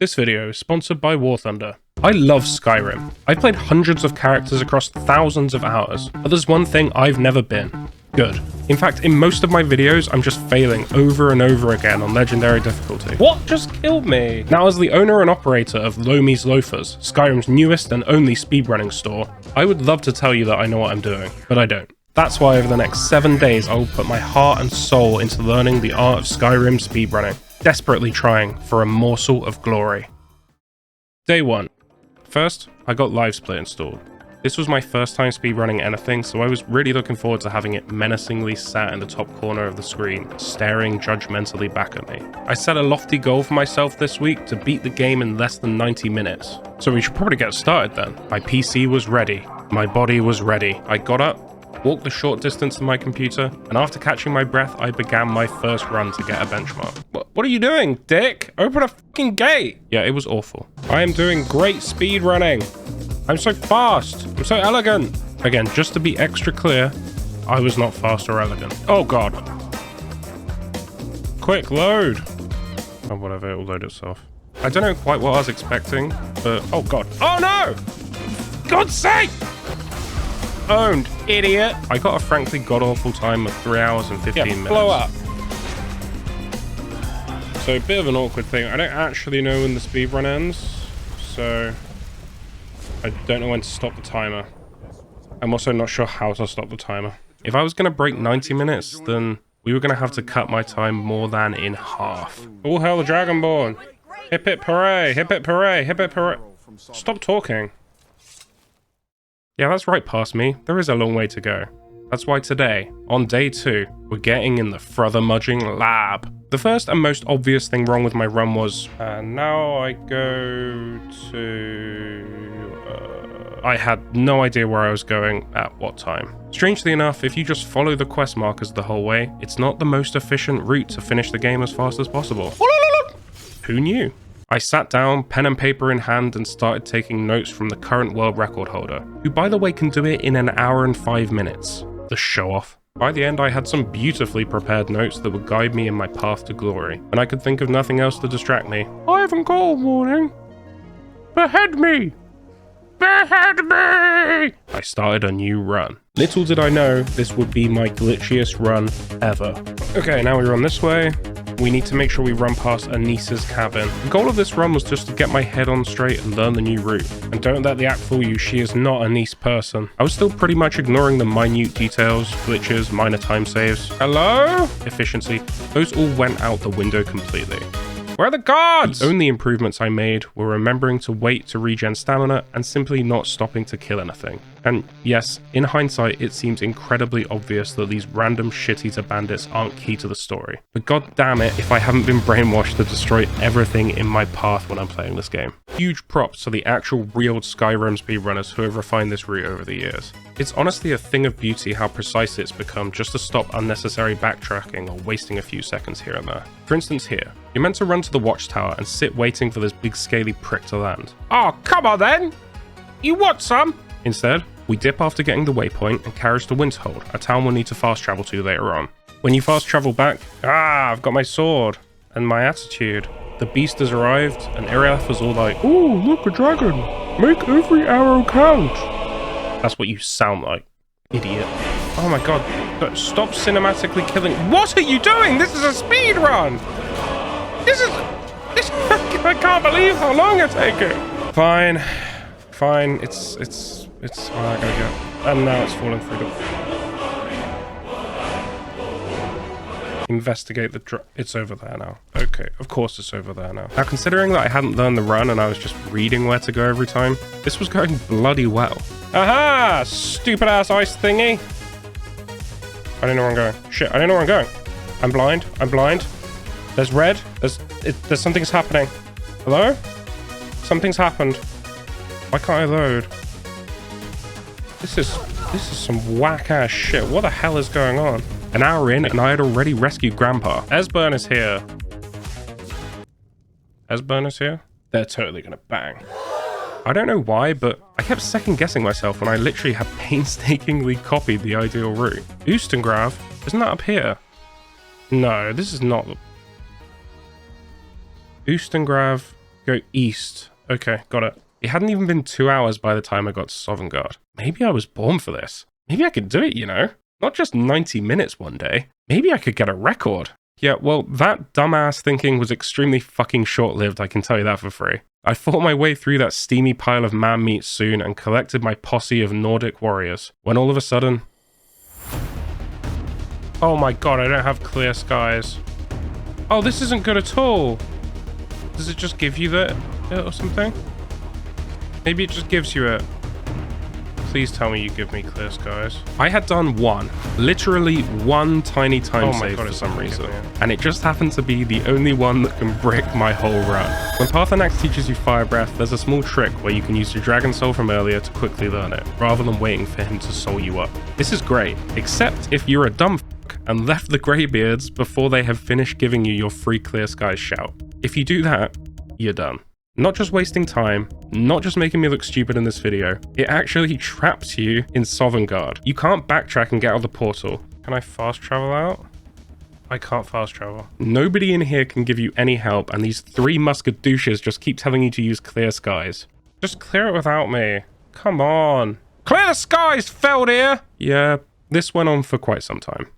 This video is sponsored by War Thunder. I love Skyrim. I've played hundreds of characters across thousands of hours, but there's one thing I've never been. Good. In fact, in most of my videos, I'm just failing over and over again on legendary difficulty. What just killed me? Now, as the owner and operator of Loamy's Loafers, Skyrim's newest and only speedrunning store, I would love to tell you that I know what I'm doing, but I don't. That's why over the next 7 days, I will put my heart and soul into learning the art of Skyrim speedrunning, desperately trying for a morsel of glory. Day 1. First, I got LiveSplit installed. This was my first time speedrunning anything, so I was really looking forward to having it menacingly sat in the top corner of the screen, staring judgmentally back at me. I set a lofty goal for myself this week to beat the game in less than 90 minutes. So we should probably get started then. My PC was ready. My body was ready. I got up, walked the short distance to my computer, and after catching my breath, I began my first run to get a benchmark. What are you doing, dick? Open a fucking gate! Yeah, it was awful. I am doing great speed running. I'm so fast. I'm so elegant. Again, just to be extra clear, I was not fast or elegant. Oh god. Quick, load. Oh, whatever, it will load itself. I don't know quite what I was expecting, but oh god. Oh no! God's sake! Owned, idiot. I got a frankly god-awful time of 3 hours and 15 minutes. Blow up. So, a bit of an awkward thing. I don't actually know when the speedrun ends, so I don't know when to stop the timer. I'm also not sure how to stop the timer. If I was going to break 90 minutes, then we were going to have to cut my time more than in half. All hail the Dragonborn! Hip hip hooray! Hip hip hooray! Hip hip hooray! Stop talking. Yeah, that's right past me. There is a long way to go. That's why today, on day 2, we're getting in the Fudging Lab. The first and most obvious thing wrong with my run was, now I go to... I had no idea where I was going at what time. Strangely enough, if you just follow the quest markers the whole way, it's not the most efficient route to finish the game as fast as possible. Who knew? I sat down, pen and paper in hand, and started taking notes from the current world record holder, who by the way can do it in an hour and 5 minutes. The show-off. By the end, I had some beautifully prepared notes that would guide me in my path to glory, and I could think of nothing else to distract me. I haven't got a warning. Behead me! Behead me! I started a new run. Little did I know, this would be my glitchiest run ever. Okay, now we run this way. We need to make sure we run past Anisa's cabin. The goal of this run was just to get my head on straight and learn the new route. And don't let the act fool you, she is not a nice person. I was still pretty much ignoring the minute details, glitches, minor time saves. Hello? Efficiency. Those all went out the window completely. Where are the guards? The only improvements I made were remembering to wait to regen stamina and simply not stopping to kill anything. And yes, in hindsight, it seems incredibly obvious that these random shit-eater bandits aren't key to the story. But god damn it if I haven't been brainwashed to destroy everything in my path when I'm playing this game. Huge props to the actual real Skyrim speedrunners who have refined this route over the years. It's honestly a thing of beauty how precise it's become just to stop unnecessary backtracking or wasting a few seconds here and there. For instance here, you're meant to run to the watchtower and sit waiting for this big scaly prick to land. Oh, come on then! You want some? Instead, we dip after getting the waypoint and carriage to Winterhold, a town we'll need to fast travel to later on. When you fast travel back, I've got my sword and my attitude. The beast has arrived and Iriath was all like, ooh, look, a dragon! Make every arrow count! That's what you sound like, idiot. Oh my god, stop cinematically killing. What are you doing? This is a speed run! This I can't believe how long it's taking. Fine, it's I gotta go. And now it's falling through the... Investigate the it's over there now. Okay, of course it's over there now. Now, considering that I hadn't learned the run and I was just reading where to go every time, this was going bloody well. Aha! Stupid ass ice thingy! I don't know where I'm going. Shit, I don't know where I'm going. I'm blind. There's red. There's something's happening. Hello? Something's happened. Why can't I load? This is some whack ass shit. What the hell is going on? An hour in and I had already rescued Grandpa. Esbern is here. Esbern is here? They're totally gonna bang. I don't know why, but I kept second guessing myself when I literally had painstakingly copied the ideal route. Oostengrav? Isn't that up here? No, this is not. Oostengrav Go east. Okay, got it. It hadn't even been 2 hours by the time I got to Sovngarde. Maybe I was born for this. Maybe I could do it, you know? Not just 90 minutes one day. Maybe I could get a record. Yeah, well, that dumbass thinking was extremely fucking short-lived, I can tell you that for free. I fought my way through that steamy pile of man meat soon and collected my posse of Nordic warriors. When all of a sudden... Oh my god, I don't have clear skies. Oh, this isn't good at all. Does it just give you that or something? Maybe it just gives you it. Please tell me you give me clear skies. I had done literally one tiny time save for some reason. And it just happened to be the only one that can brick my whole run. When Parthenax teaches you Fire Breath, there's a small trick where you can use your Dragon Soul from earlier to quickly learn it, rather than waiting for him to soul you up. This is great, except if you're a dumb fuck and left the Greybeards before they have finished giving you your free clear skies shout. If you do that, you're done. Not just wasting time, not just making me look stupid in this video, it actually traps you in Sovngarde. You can't backtrack and get out of the portal. Can I fast travel out? I can't fast travel. Nobody in here can give you any help, and these 3 muskedouches just keep telling you to use clear skies. Just clear it without me. Come on. Clear the skies, Feldir! Yeah, this went on for quite some time.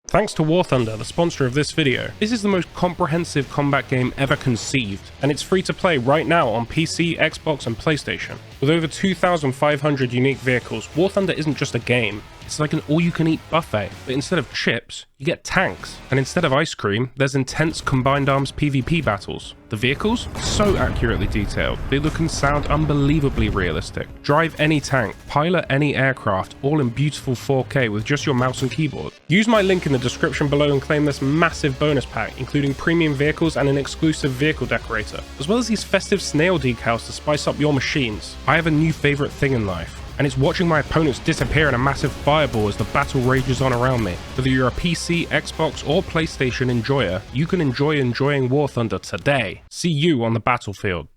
Thanks to War Thunder, the sponsor of this video. This is the most comprehensive combat game ever conceived, and it's free to play right now on PC, Xbox, and PlayStation. With over 2,500 unique vehicles, War Thunder isn't just a game. It's like an all-you-can-eat buffet, but instead of chips, you get tanks. And instead of ice cream, there's intense combined arms PvP battles. The vehicles? So accurately detailed. They look and sound unbelievably realistic. Drive any tank, pilot any aircraft, all in beautiful 4K with just your mouse and keyboard. Use my link in the description below and claim this massive bonus pack, including premium vehicles and an exclusive vehicle decorator, as well as these festive snail decals to spice up your machines. I have a new favorite thing in life, and it's watching my opponents disappear in a massive fireball as the battle rages on around me. Whether you're a PC, Xbox, or PlayStation enjoyer, you can enjoy enjoying War Thunder today. See you on the battlefield.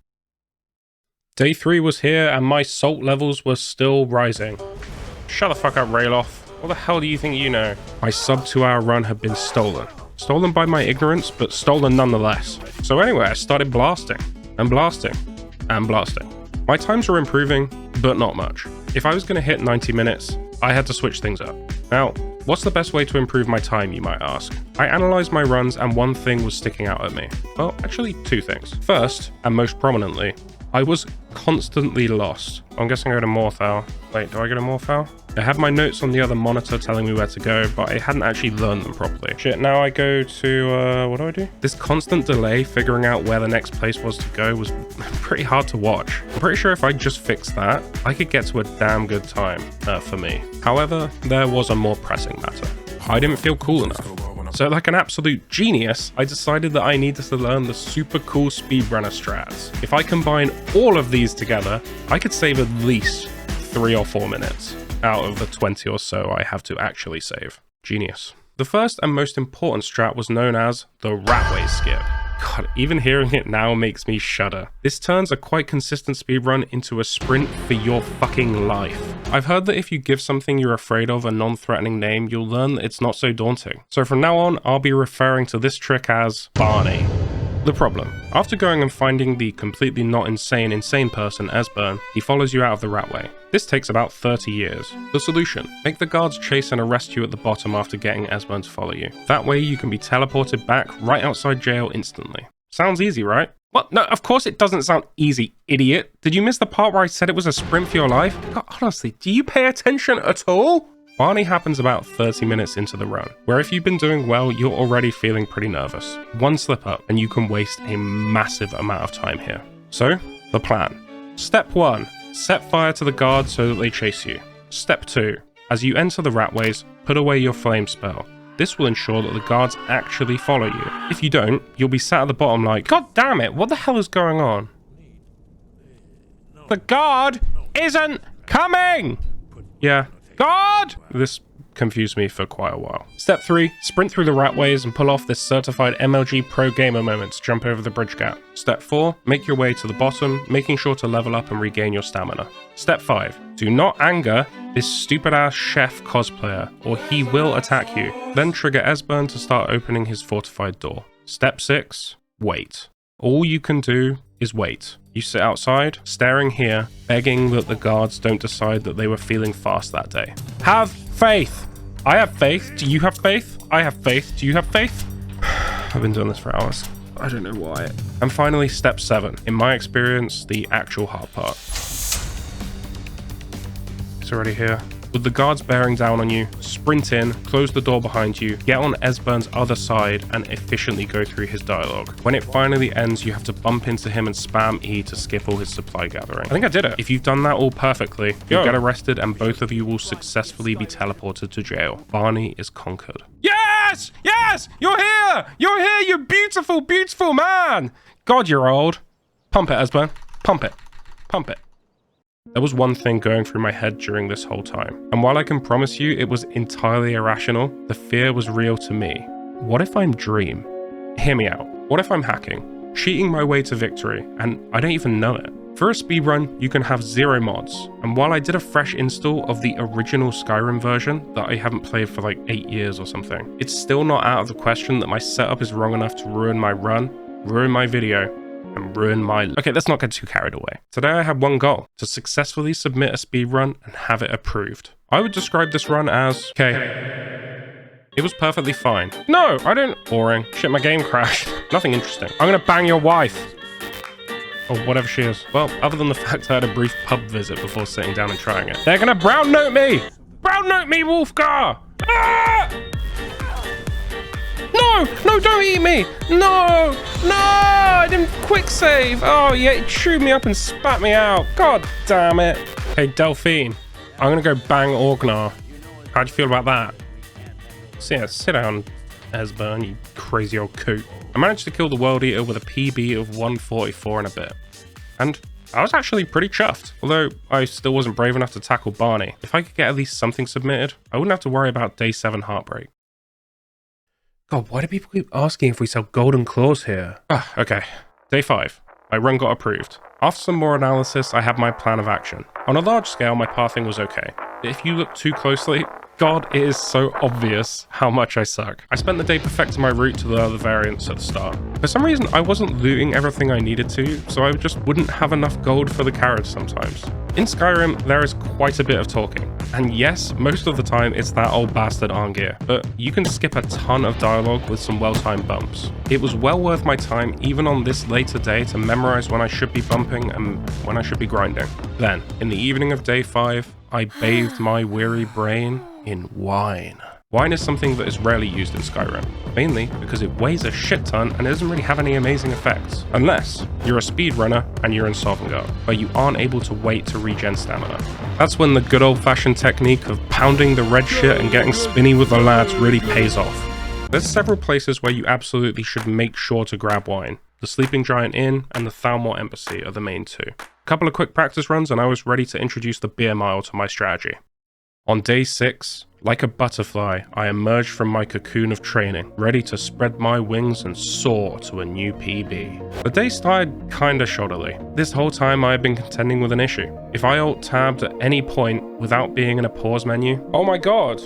Day 3 was here, and my salt levels were still rising. Shut the fuck up, Rayloth. What the hell do you think you know? My sub 2 hour run had been stolen. Stolen by my ignorance, but stolen nonetheless. So anyway, I started blasting, and blasting, and blasting. My times were improving, but not much. If I was going to hit 90 minutes, I had to switch things up. Now, what's the best way to improve my time, you might ask? I analysed my runs and one thing was sticking out at me. Well, actually 2 things. First, and most prominently, I was constantly lost. I'm guessing I go to Morthal. Wait, do I go to Morthal? I had my notes on the other monitor telling me where to go, but I hadn't actually learned them properly. Shit, now I go to, what do I do? This constant delay figuring out where the next place was to go was pretty hard to watch. I'm pretty sure if I just fixed that, I could get to a damn good time for me. However, there was a more pressing matter. I didn't feel cool enough. So like an absolute genius, I decided that I needed to learn the super cool speedrunner strats. If I combine all of these together, I could save at least 3 or 4 minutes out of the 20 or so I have to actually save. Genius. The first and most important strat was known as the Ratway skip. God, even hearing it now makes me shudder. This turns a quite consistent speedrun into a sprint for your fucking life. I've heard that if you give something you're afraid of a non-threatening name, you'll learn that it's not so daunting. So from now on, I'll be referring to this trick as Barney. The problem. After going and finding the completely not insane person Esbern, he follows you out of the Ratway. This takes about 30 years. The solution. Make the guards chase and arrest you at the bottom after getting Esbern to follow you. That way you can be teleported back right outside jail instantly. Sounds easy, right? What? No, of course it doesn't sound easy, idiot. Did you miss the part where I said it was a sprint for your life? God, honestly, do you pay attention at all? Barney happens about 30 minutes into the run, where if you've been doing well, you're already feeling pretty nervous. One slip up and you can waste a massive amount of time here. So, the plan. Step 1. Set fire to the guards so that they chase you. Step 2. As you enter the Ratways, put away your flame spell. This will ensure that the guards actually follow you. If you don't, you'll be sat at the bottom like, God damn it, what the hell is going on? The guard isn't coming! Yeah. God! This confused me for quite a while. Step 3. Sprint through the Ratways and pull off this certified MLG pro gamer moment to jump over the bridge gap. Step 4. Make your way to the bottom, making sure to level up and regain your stamina. Step 5. Do not anger this stupid ass chef cosplayer, or he will attack you. Then trigger Esbern to start opening his fortified door. Step 6. Wait. All you can do is wait. You sit outside, staring here, begging that the guards don't decide that they were feeling fast that day. Have faith! I have faith. Do you have faith? I have faith. Do you have faith? I've been doing this for hours. I don't know why. And finally, step 7. In my experience, the actual hard part. It's already here. With the guards bearing down on you, sprint in, close the door behind you, get on Esbern's other side, and efficiently go through his dialogue. When it finally ends, you have to bump into him and spam E to skip all his supply gathering. I think I did it. If you've done that all perfectly, you'll get arrested and both of you will successfully be teleported to jail. Barney is conquered. Yes! Yes! You're here! You're here, you beautiful, beautiful man! God, you're old. Pump it, Esbern. Pump it. Pump it. There was one thing going through my head during this whole time, and while I can promise you it was entirely irrational, the fear was real to me. What if I'm Dream? Hear me out. What if I'm hacking, cheating my way to victory, and I don't even know it? For a speedrun, you can have 0 mods, and while I did a fresh install of the original Skyrim version that I haven't played for like 8 years or something, it's still not out of the question that my setup is wrong enough to ruin my run, ruin my video, and ruin my... Okay, let's not get too carried away. Today I had one goal, to successfully submit a speedrun and have it approved. I would describe this run as, okay, it was perfectly fine. No, I don't... Boring. Shit, my game crashed. Nothing interesting. I'm gonna bang your wife. Or whatever she is. Well, other than the fact I had a brief pub visit before sitting down and trying it. They're gonna brown note me! Brown note me, Wolfgar! Ah! No! No, don't eat me! No! No! I didn't quick save! Oh, yeah, it chewed me up and spat me out. God damn it. Hey, Delphine. I'm gonna go bang Orgnar. How'd you feel about that? So yeah, sit down, Esbern, you crazy old coot. I managed to kill the World Eater with a PB of 144 and a bit. And I was actually pretty chuffed, although I still wasn't brave enough to tackle Barney. If I could get at least something submitted, I wouldn't have to worry about day 7 Heartbreak. God, why do people keep asking if we sell golden claws here? Ah, okay. Day 5. My run got approved. After some more analysis, I had my plan of action. On a large scale, my pathing was okay. But if you look too closely, God, it is so obvious how much I suck. I spent the day perfecting my route to the other variants at the start. For some reason, I wasn't looting everything I needed to, so I just wouldn't have enough gold for the carriage sometimes. In Skyrim, there is quite a bit of talking. And yes, most of the time it's that old bastard Arngeir, but you can skip a ton of dialogue with some well-timed bumps. It was well worth my time, even on this later day, to memorize when I should be bumping and when I should be grinding. Then, in the evening of day 5, I bathed my weary brain in wine. Wine is something that is rarely used in Skyrim, mainly because it weighs a shit ton and it doesn't really have any amazing effects. Unless you're a speedrunner and you're in Sovngarde, where you aren't able to wait to regen stamina. That's when the good old-fashioned technique of pounding the red shit and getting spinny with the lads really pays off. There's several places where you absolutely should make sure to grab wine. The Sleeping Giant Inn and the Thalmor Embassy are the main two. A couple of quick practice runs and I was ready to introduce the beer mile to my strategy. On day 6, like a butterfly, I emerged from my cocoon of training, ready to spread my wings and soar to a new PB. The day started kinda shoddily. This whole time I had been contending with an issue. If I alt-tabbed at any point without being in a pause menu, oh my god,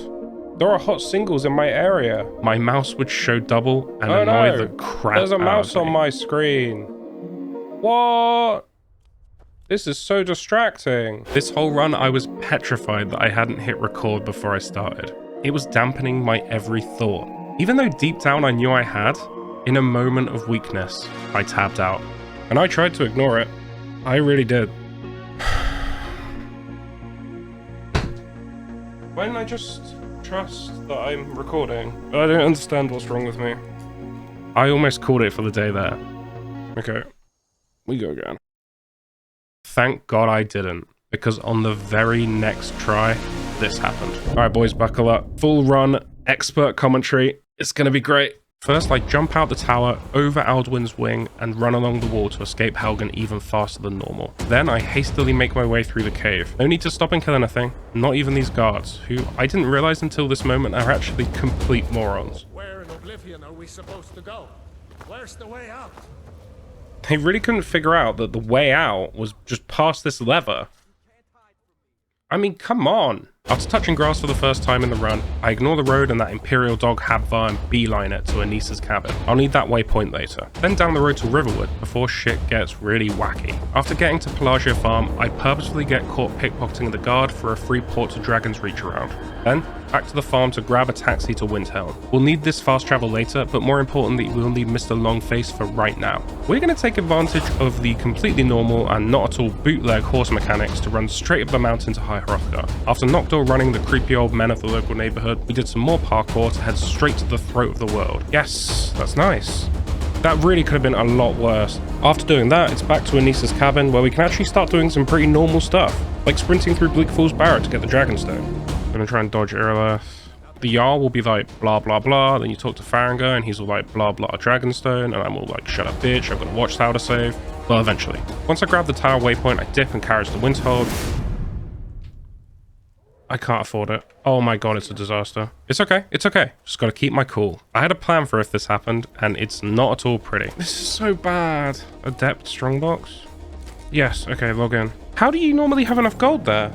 there are hot singles in my area. My mouse would show double and annoy the crap out of me. There's a mouse on my screen. What? This is so distracting. This whole run, I was petrified that I hadn't hit record before I started. It was dampening my every thought. Even though deep down I knew I had, in a moment of weakness, I tapped out. And I tried to ignore it. I really did. Why didn't I just trust that I'm recording? I don't understand what's wrong with me. I almost called it for the day there. Okay, we go again. Thank God I didn't, because on the very next try, this happened. All right, boys, buckle up. Full run, expert commentary. It's gonna be great. First, I jump out the tower, over Alduin's wing, and run along the wall to escape Helgen even faster than normal. Then I hastily make my way through the cave. No need to stop and kill anything, not even these guards, who I didn't realize until this moment are actually complete morons. Where in Oblivion are we supposed to go? Where's the way out? They really couldn't figure out that the way out was just past this lever. I mean, come on. After touching grass for the first time in the run, I ignore the road and that Imperial Dog Habvar and beeline it to Anissa's cabin. I'll need that waypoint later. Then down the road to Riverwood before shit gets really wacky. After getting to Pelagia Farm, I purposefully get caught pickpocketing the guard for a free Port to Dragon's Reach around. Then, back to the farm to grab a taxi to Windhelm. We'll need this fast travel later, but more importantly, we'll need Mr. Longface for right now. We're going to take advantage of the completely normal and not at all bootleg horse mechanics to run straight up the mountain to High Hrothgar. After Noctil running the creepy old men of the local neighborhood, we did some more parkour to head straight to the throat of the world. Yes, that's nice. That really could have been a lot worse. After doing that, it's back to Anissa's cabin where we can actually start doing some pretty normal stuff, like sprinting through Bleak Falls Barret to get the Dragonstone. I'm gonna try and dodge Irileth. The Jarl will be like blah blah blah, then you talk to Farangor and he's all like blah blah Dragonstone, and I'm all like shut up bitch, I've got a watchtower to save. Well, eventually. Once I grab the tower waypoint, I dip and carriage to Windhelm. I can't afford it. Oh my god, it's a disaster. It's okay, it's okay. Just gotta keep my cool. I had a plan for if this happened, and it's not at all pretty. This is so bad. Adept Strongbox? Yes, okay, log in. How do you normally have enough gold there?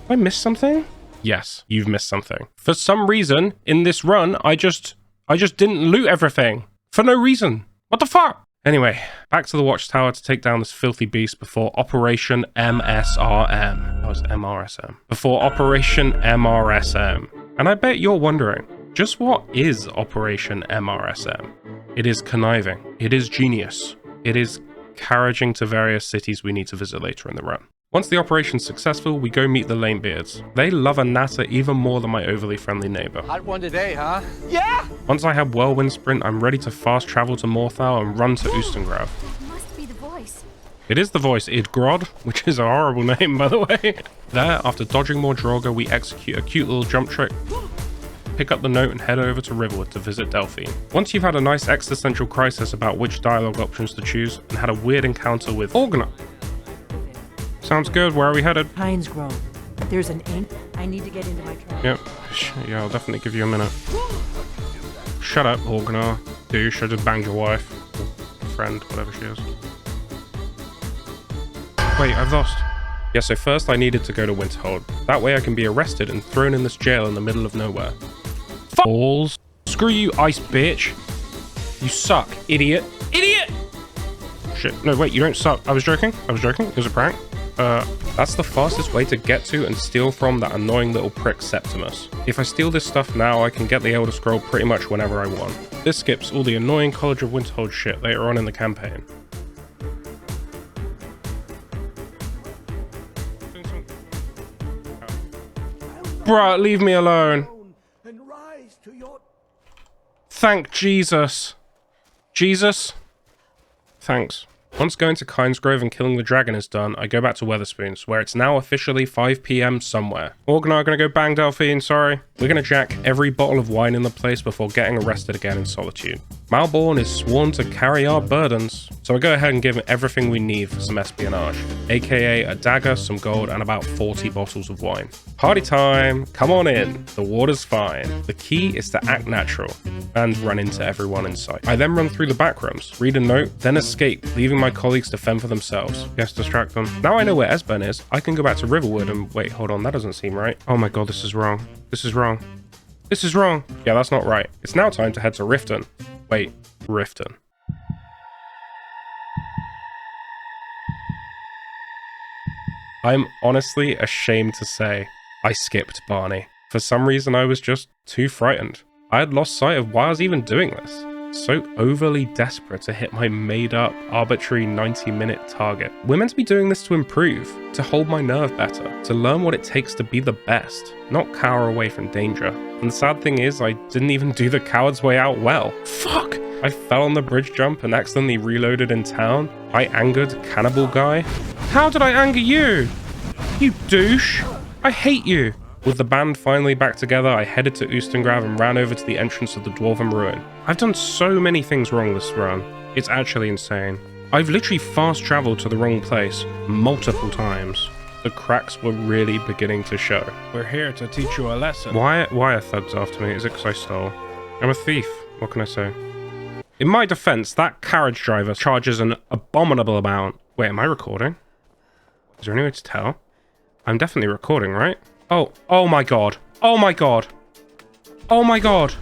I missed something? Yes, you've missed something. For some reason, in this run, I just didn't loot everything. For no reason. What the fuck? Anyway, back to the watchtower to take down this filthy beast before Operation MSRM. That was MRSM. Before Operation MRSM. And I bet you're wondering, just what is Operation MRSM? It is conniving. It is genius. It is carriaging to various cities we need to visit later in the run. Once the operation's successful, we go meet the Lamebeards. They love a natter even more than my overly friendly neighbor. Hot one today, huh? Yeah! Once I have Whirlwind Sprint, I'm ready to fast travel to Morthal and run to Ustengrav. It must be the voice. It is the voice, Idgrod, which is a horrible name, by the way. There, after dodging more Draugr, we execute a cute little jump trick, pick up the note and head over to Riverwood to visit Delphine. Once you've had a nice existential crisis about which dialogue options to choose, and had a weird encounter with Orgnar. Sounds good. Where are we headed? Pines Grove. There's an ink. I need to get into my truck. Yep. Yeah, I'll definitely give you a minute. Shut up, Orgnar. Douche, I just banged your wife. Or friend, whatever she is. Wait, I've lost. Yeah, so first I needed to go to Winterhold. That way I can be arrested and thrown in this jail in the middle of nowhere. Balls. Screw you, ice bitch. You suck, idiot. Idiot! Shit. No, wait, you don't suck. I was joking. I was joking. It was a prank. That's the fastest way to get to and steal from that annoying little prick Septimus. If I steal this stuff now, I can get the Elder Scroll pretty much whenever I want. This skips all the annoying College of Winterhold shit later on in the campaign. Bruh, leave me alone. Thank Jesus. Jesus? Thanks. Once going to Kynesgrove and killing the dragon is done, I go back to Weatherspoons, where it's now officially 5 PM somewhere. Orgnar are gonna go bang Delphine, sorry. We're gonna jack every bottle of wine in the place before getting arrested again in Solitude. Malborn is sworn to carry our burdens, so I go ahead and give him everything we need for some espionage, aka a dagger, some gold, and about 40 bottles of wine. Party time! Come on in. The water's fine. The key is to act natural and run into everyone in sight. I then run through the back rooms, read a note, then escape, leaving my colleagues to fend for themselves. Yes, distract them. Now I know where Esbern is, I can go back to Riverwood and wait, hold on, that doesn't seem right. Oh my god, this is wrong. This is wrong. This is wrong. Yeah, that's not right. It's now time to head to Riften. Wait, Riften. I'm honestly ashamed to say I skipped Barney. For some reason I was just too frightened. I had lost sight of why I was even doing this. So overly desperate to hit my made-up, arbitrary 90-minute target. We're meant to be doing this to improve, to hold my nerve better, to learn what it takes to be the best, not cower away from danger. And the sad thing is, I didn't even do the coward's way out well. Fuck! I fell on the bridge jump and accidentally reloaded in town. I angered Cannibal Guy. How did I anger you? You douche! I hate you! With the band finally back together, I headed to Ustengrav and ran over to the entrance of the Dwarven Ruin. I've done so many things wrong this run. It's actually insane. I've literally fast traveled to the wrong place multiple times. The cracks were really beginning to show. We're here to teach you a lesson. Why are thugs after me? Is it because I stole? I'm a thief. What can I say? In my defense, that carriage driver charges an abominable amount. Wait, am I recording? Is there any way to tell? I'm definitely recording, right? Oh my god. Oh my god. Oh my god.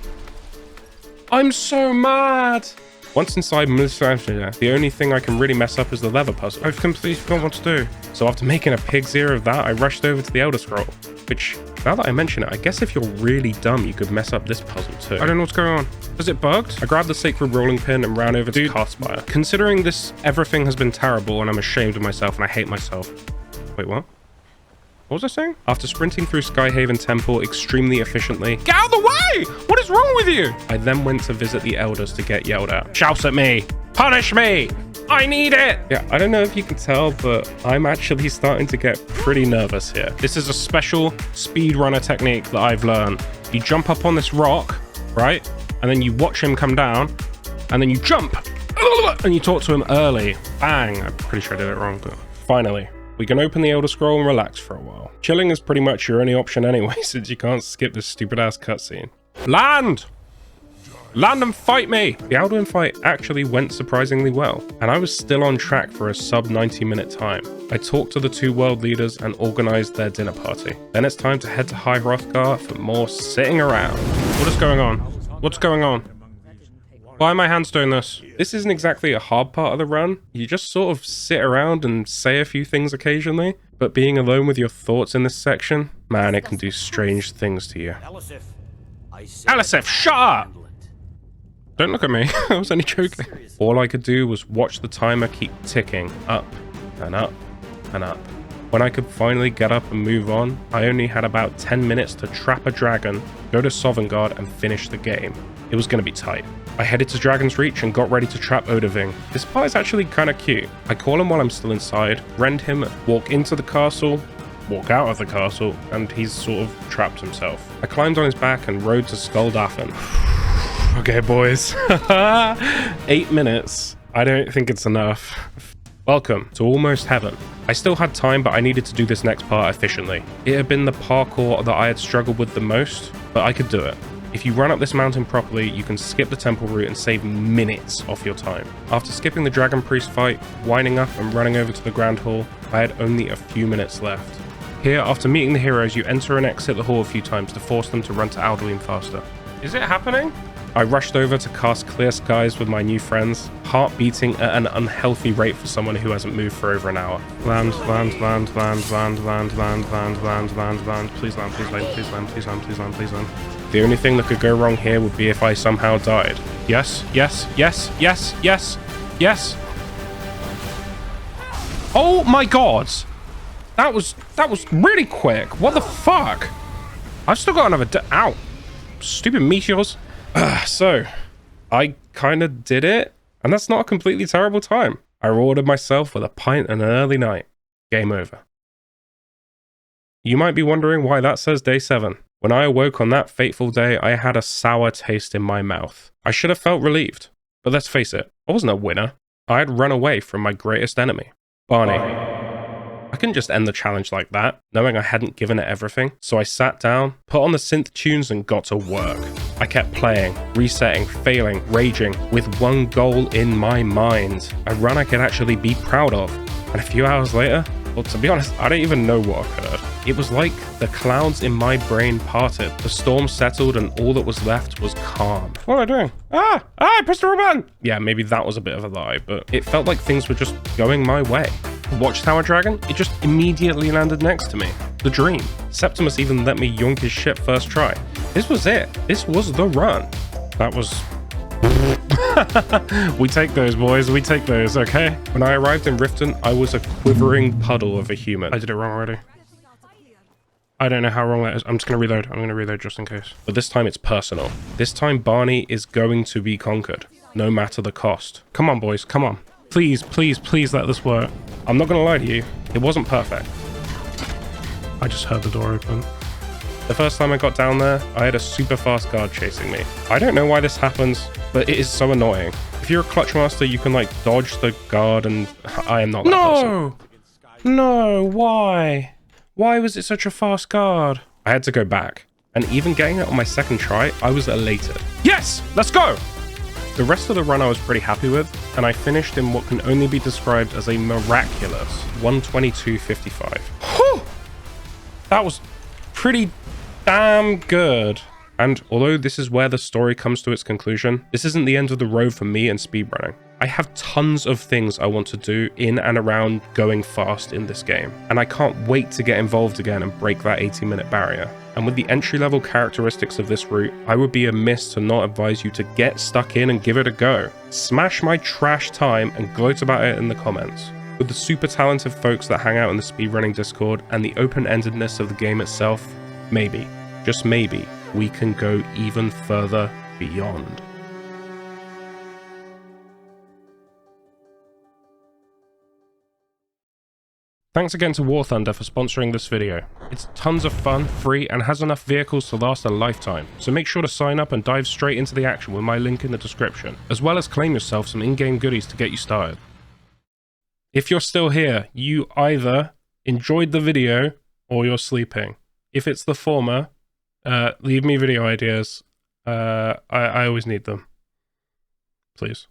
I'm so mad. Once inside, the only thing I can really mess up is the leather puzzle. I've completely forgotten what to do. So after making a pig's ear of that, I rushed over to the Elder Scroll, which, now that I mention it, I guess if you're really dumb, you could mess up this puzzle too. I don't know what's going on. Is it bugged? I grabbed the sacred rolling pin and ran over to Castspire. Considering this, everything has been terrible and I'm ashamed of myself and I hate myself. Wait, what? What was I saying? After sprinting through Skyhaven Temple extremely efficiently, get out of the way! What is wrong with you? I then went to visit the elders to get yelled at. Shout at me! Punish me! I need it! Yeah, I don't know if you can tell, but I'm actually starting to get pretty nervous here. This is a special speedrunner technique that I've learned. You jump up on this rock, right? And then you watch him come down, and then you jump! And you talk to him early. Bang! I'm pretty sure I did it wrong, but finally. We can open the Elder Scroll and relax for a while. Chilling is pretty much your only option anyway, since you can't skip this stupid-ass cutscene. Land! Land and fight me! The Alduin fight actually went surprisingly well, and I was still on track for a sub 90-minute time. I talked to the two world leaders and organized their dinner party. Then it's time to head to High Hrothgar for more sitting around. What is going on? What's going on? Why are my hands doing this? This isn't exactly a hard part of the run. You just sort of sit around and say a few things occasionally. But being alone with your thoughts in this section, man, it can do strange things to you. Elisif, shut up! Don't look at me. I was only joking. All I could do was watch the timer keep ticking up and up and up. When I could finally get up and move on, I only had about 10 minutes to trap a dragon, go to Sovngarde and finish the game. It was going to be tight. I headed to Dragon's Reach and got ready to trap Odahviing. This part is actually kind of cute. I call him while I'm still inside, rend him, walk into the castle, walk out of the castle, and he's sort of trapped himself. I climbed on his back and rode to Skuldafn. Okay, boys. 8 minutes. I don't think it's enough. Welcome to Almost Heaven. I still had time, but I needed to do this next part efficiently. It had been the parkour that I had struggled with the most, but I could do it. If you run up this mountain properly, you can skip the temple route and save minutes off your time. After skipping the Dragon Priest fight, winding up and running over to the Grand Hall, I had only a few minutes left. Here, after meeting the heroes, you enter and exit the hall a few times to force them to run to Alduin faster. Is it happening? I rushed over to cast Clear Skies with my new friends, heart beating at an unhealthy rate for someone who hasn't moved for over an hour. Land, land, land, land, land, land, land, land, land, land, land, please land, please land, please land, please land, please land, please land. The only thing that could go wrong here would be if I somehow died. Yes, yes, yes, yes, yes, yes. Oh my god! That was really quick. What the fuck? I've still got another ow. Stupid meteors. So, I kind of did it, and that's not a completely terrible time. I rewarded myself with a pint and an early night. Game over. You might be wondering why that says day 7. When I awoke on that fateful day, I had a sour taste in my mouth. I should have felt relieved, but let's face it, I wasn't a winner. I had run away from my greatest enemy, Barney. I couldn't just end the challenge like that, knowing I hadn't given it everything, so I sat down, put on the synth tunes and got to work. I kept playing, resetting, failing, raging, with one goal in my mind, a run I could actually be proud of. And a few hours later, well, to be honest, I don't even know what occurred. It was like the clouds in my brain parted, the storm settled, and all that was left was calm. What am I doing? I pressed the wrong button! Yeah, maybe that was a bit of a lie, but it felt like things were just going my way. Watchtower Dragon, it just immediately landed next to me. The dream. Septimus even let me yoink his ship first try. This was it. This was the run. That was... We take those, boys. We take those, okay? When I arrived in Riften, I was a quivering puddle of a human. I did it wrong already. I don't know how wrong that is. I'm just going to reload. I'm going to reload just in case. But this time it's personal. This time Barney is going to be conquered, no matter the cost. Come on, boys. Come on. Please, please, please let this work. I'm not going to lie to you. It wasn't perfect. I just heard the door open. The first time I got down there, I had a super fast guard chasing me. I don't know why this happens, but it is so annoying. If you're a clutch master, you can like dodge the guard, and I am not that person. No, why? Why was it such a fast guard? I had to go back, and even getting it on my second try, I was elated. Yes, let's go! The rest of the run I was pretty happy with, and I finished in what can only be described as a miraculous 122.55. Whew! That was pretty damn good. And although this is where the story comes to its conclusion, this isn't the end of the road for me and speedrunning. I have tons of things I want to do in and around going fast in this game, and I can't wait to get involved again and break that 80-minute barrier. And with the entry-level characteristics of this route, I would be amiss to not advise you to get stuck in and give it a go. Smash my trash time and gloat about it in the comments. With the super talented folks that hang out in the speedrunning Discord and the open-endedness of the game itself, maybe, just maybe, we can go even further beyond. Thanks again to War Thunder for sponsoring this video. It's tons of fun, free, and has enough vehicles to last a lifetime, so make sure to sign up and dive straight into the action with my link in the description, as well as claim yourself some in-game goodies to get you started. If you're still here, you either enjoyed the video or you're sleeping. If it's the former, leave me video ideas. I always need them. Please.